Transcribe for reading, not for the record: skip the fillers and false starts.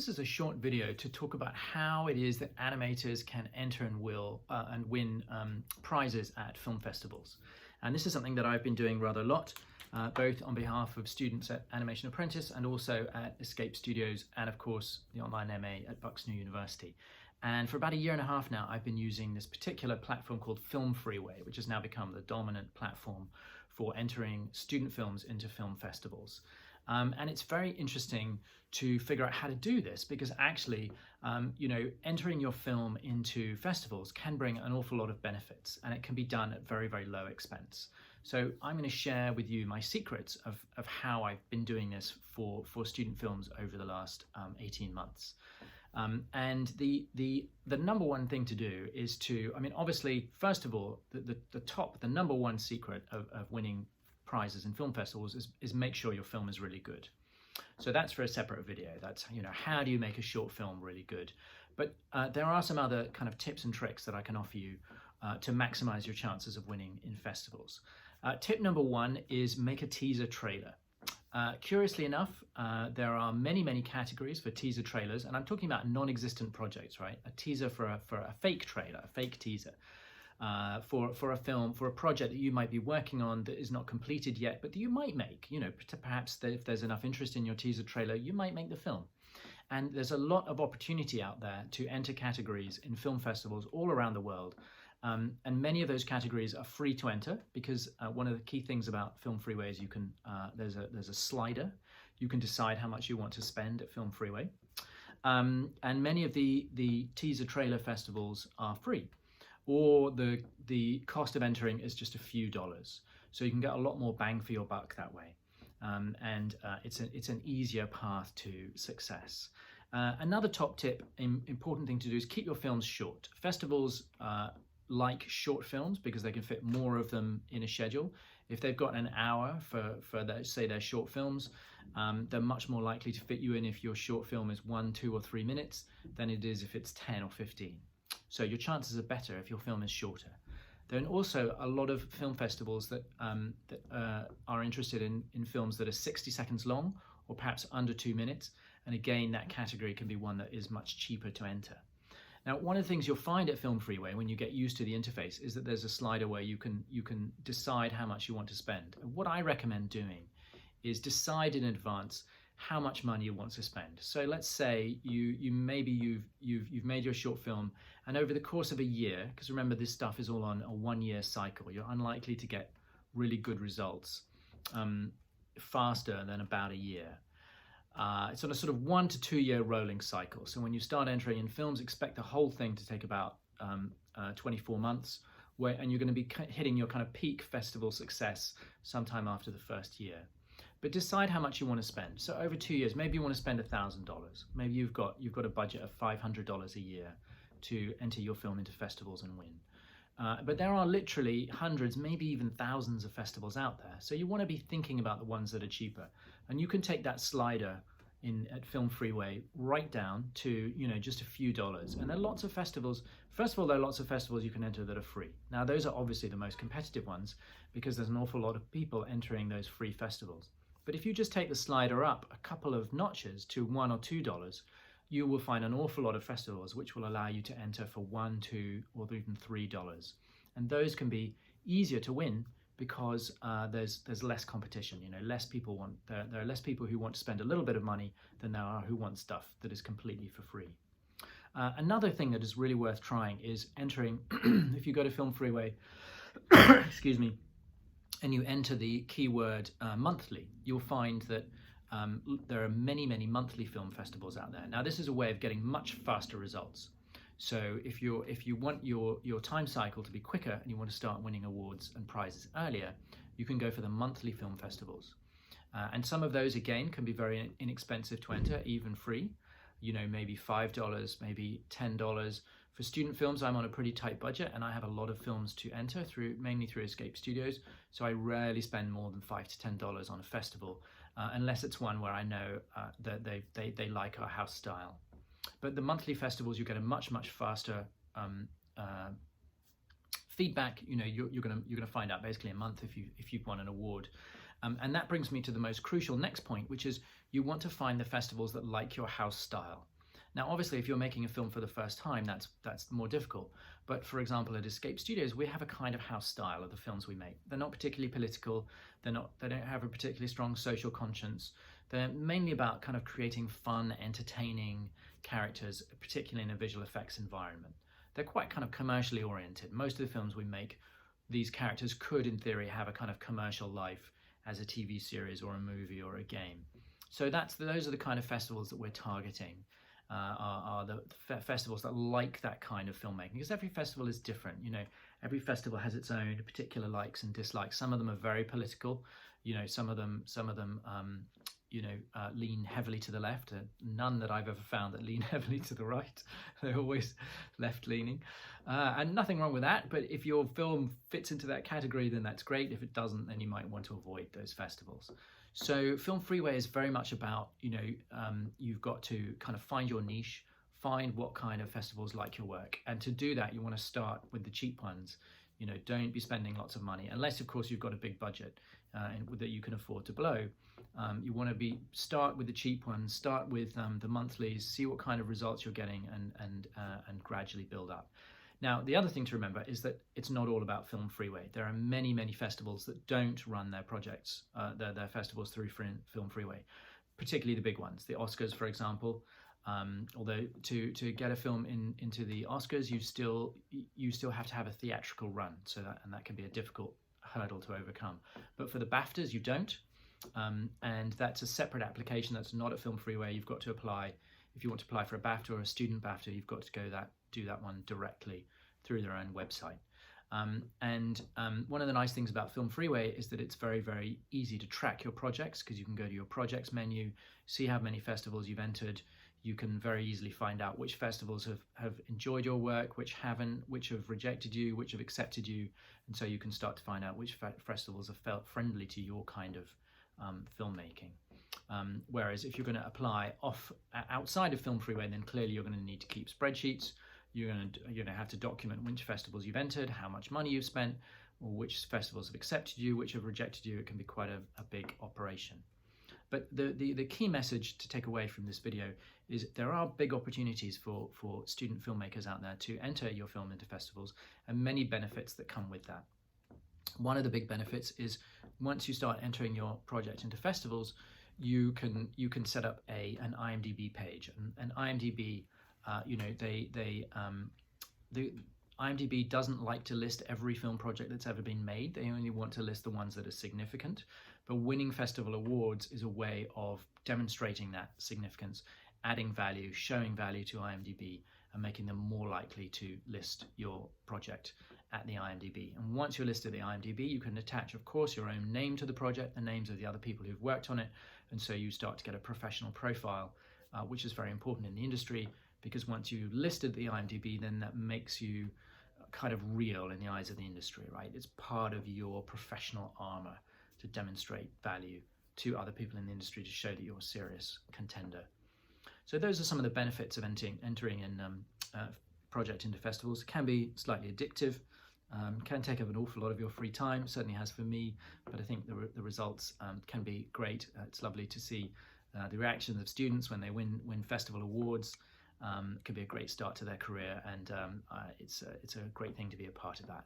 this is a short video to talk about how it is that animators can enter and win prizes at film festivals. And this is something that I've been doing rather a lot, both on behalf of students at Animation Apprentice and also at Escape Studios and of course the online MA at Bucks New University. And for about a year and a half now, I've been using this particular platform called Freeway, which has now become the dominant platform for entering student films into film festivals. And it's very interesting to figure out how to do this because actually, entering your film into festivals can bring an awful lot of benefits, and it can be done at very, very low expense. So I'm going to share with you my secrets of how I've been doing this for student films over the last 18 months. And the number one thing to do is to, obviously, first of all, the number one secret of winning prizes in film festivals is make sure your film is really good. So that's for a separate video. That's, how do you make a short film really good? But there are some other kind of tips and tricks that I can offer you to maximize your chances of winning in festivals. Tip number one is make a teaser trailer. Curiously enough, there are many categories for teaser trailers, and I'm talking about non-existent projects, right? A teaser for a fake trailer, a fake teaser. For a film, for a project that you might be working on that is not completed yet, but that you might make, perhaps if there's enough interest in your teaser trailer, you might make the film. And there's a lot of opportunity out there to enter categories in film festivals all around the world. And many of those categories are free to enter because one of the key things about Film Freeway is you can, there's a slider. You can decide how much you want to spend at Film Freeway. And many of the teaser trailer festivals are free, or the cost of entering is just a few dollars. So you can get a lot more bang for your buck that way. It's an easier path to success. Another top tip, important thing to do is keep your films short. Festivals like short films because they can fit more of them in a schedule. If they've got an hour for their short films, they're much more likely to fit you in if your short film is 1, 2, or 3 minutes than it is if it's 10 or 15. So your chances are better if your film is shorter. There are also a lot of film festivals that are interested in films that are 60 seconds long or perhaps under 2 minutes. And again, that category can be one that is much cheaper to enter. Now, one of the things you'll find at Film Freeway when you get used to the interface is that there's a slider where you can decide how much you want to spend. And what I recommend doing is decide in advance how much money you want to spend. So let's say you've made your short film, and over the course of a year, because remember this stuff is all on a 1-year cycle, you're unlikely to get really good results faster than about a year. It's on a sort of 1 to 2 year rolling cycle. So when you start entering in films, expect the whole thing to take about 24 months, and you're going to be hitting your kind of peak festival success sometime after the first year. But decide how much you want to spend. So over 2 years, maybe you want to spend $1,000. Maybe you've got a budget of $500 a year to enter your film into festivals and win. But there are literally hundreds, maybe even thousands of festivals out there. So you want to be thinking about the ones that are cheaper. And you can take that slider at Film Freeway right down to, just a few dollars. And there are lots of festivals. First of all, there are lots of festivals you can enter that are free. Now, those are obviously the most competitive ones because there's an awful lot of people entering those free festivals. But if you just take the slider up a couple of notches to $1 or $2, you will find an awful lot of festivals which will allow you to enter for $1, $2, or even $3. And those can be easier to win because there's less competition. Less people there are less people who want to spend a little bit of money than there are who want stuff that is completely for free. Another thing that is really worth trying is entering. If you go to Film Freeway, excuse me, and you enter the keyword monthly, you'll find that there are many monthly film festivals out there. Now, this is a way of getting much faster results. So if you want your time cycle to be quicker and you want to start winning awards and prizes earlier, you can go for the monthly film festivals. And some of those, again, can be very inexpensive to enter, even free. Maybe $5, maybe $10. For student films, I'm on a pretty tight budget and I have a lot of films to enter mainly through Escape Studios. So I rarely spend more than $5 to $10 on a festival, unless it's one where I know that they like our house style. But the monthly festivals, you get a much faster feedback. You're gonna find out basically a month if you've won an award. And that brings me to the most crucial next point, which is you want to find the festivals that like your house style. Now, obviously, if you're making a film for the first time, that's more difficult. But for example, at Escape Studios, we have a kind of house style of the films we make. They're not particularly political. They don't have a particularly strong social conscience. They're mainly about kind of creating fun, entertaining characters, particularly in a visual effects environment. They're quite kind of commercially oriented. Most of the films we make, these characters could, in theory, have a kind of commercial life as a TV series or a movie or a game. So those are the kind of festivals that we're targeting. Are the festivals that like that kind of filmmaking, because every festival is different. Every festival has its own particular likes and dislikes. Some of them are very political. Some of them lean heavily to the left. None that I've ever found that lean heavily to the right. They're always left-leaning, and nothing wrong with that. But if your film fits into that category, then that's great. If it doesn't, then you might want to avoid those festivals. So Film Freeway is very much about, you've got to kind of find your niche, find what kind of festivals like your work. And to do that, you want to start with the cheap ones. Don't be spending lots of money, unless of course you've got a big budget that you can afford to blow. You want to start with the cheap ones, start with the monthlies, see what kind of results you're getting, and gradually build up. Now, the other thing to remember is that it's not all about Film Freeway. There are many, many festivals that don't run their projects, their festivals through Film Freeway, particularly the big ones. The Oscars, for example, although to get a film into the Oscars, you still have to have a theatrical run, and that can be a difficult hurdle to overcome. But for the BAFTAs, you don't, and that's a separate application. That's not at Film Freeway. You've got to apply. If you want to apply for a BAFTA or a student BAFTA, you've got to do that one directly through their own website. One of the nice things about Film Freeway is that it's very, very easy to track your projects, because you can go to your projects menu, see how many festivals you've entered. You can very easily find out which festivals have enjoyed your work, which haven't, which have rejected you, which have accepted you. And so you can start to find out which festivals have felt friendly to your kind of filmmaking. Whereas if you're going to apply outside of Film Freeway, then clearly you're going to need to keep spreadsheets. You're going to have to document which festivals you've entered, how much money you've spent, or which festivals have accepted you, which have rejected you. It can be quite a big operation. But the key message to take away from this video is there are big opportunities for student filmmakers out there to enter your film into festivals, and many benefits that come with that. One of the big benefits is once you start entering your project into festivals, you can set up an IMDb page, and IMDb, the IMDb doesn't like to list every film project that's ever been made. They only want to list the ones that are significant. But winning festival awards is a way of demonstrating that significance, adding value, showing value to IMDb, and making them more likely to list your project at the IMDb. And once you're listed at the IMDb, you can attach, of course, your own name to the project, the names of the other people who've worked on it, and so you start to get a professional profile, which is very important in the industry, because once you're listed at the IMDb, then that makes you kind of real in the eyes of the industry, right? It's part of your professional armor to demonstrate value to other people in the industry, to show that you're a serious contender. So those are some of the benefits of entering in project into festivals. It can be slightly addictive, can take up an awful lot of your free time, certainly has for me, but I think the results can be great. It's lovely to see the reactions of students when they win festival awards. It can be a great start to their career, and it's a great thing to be a part of that.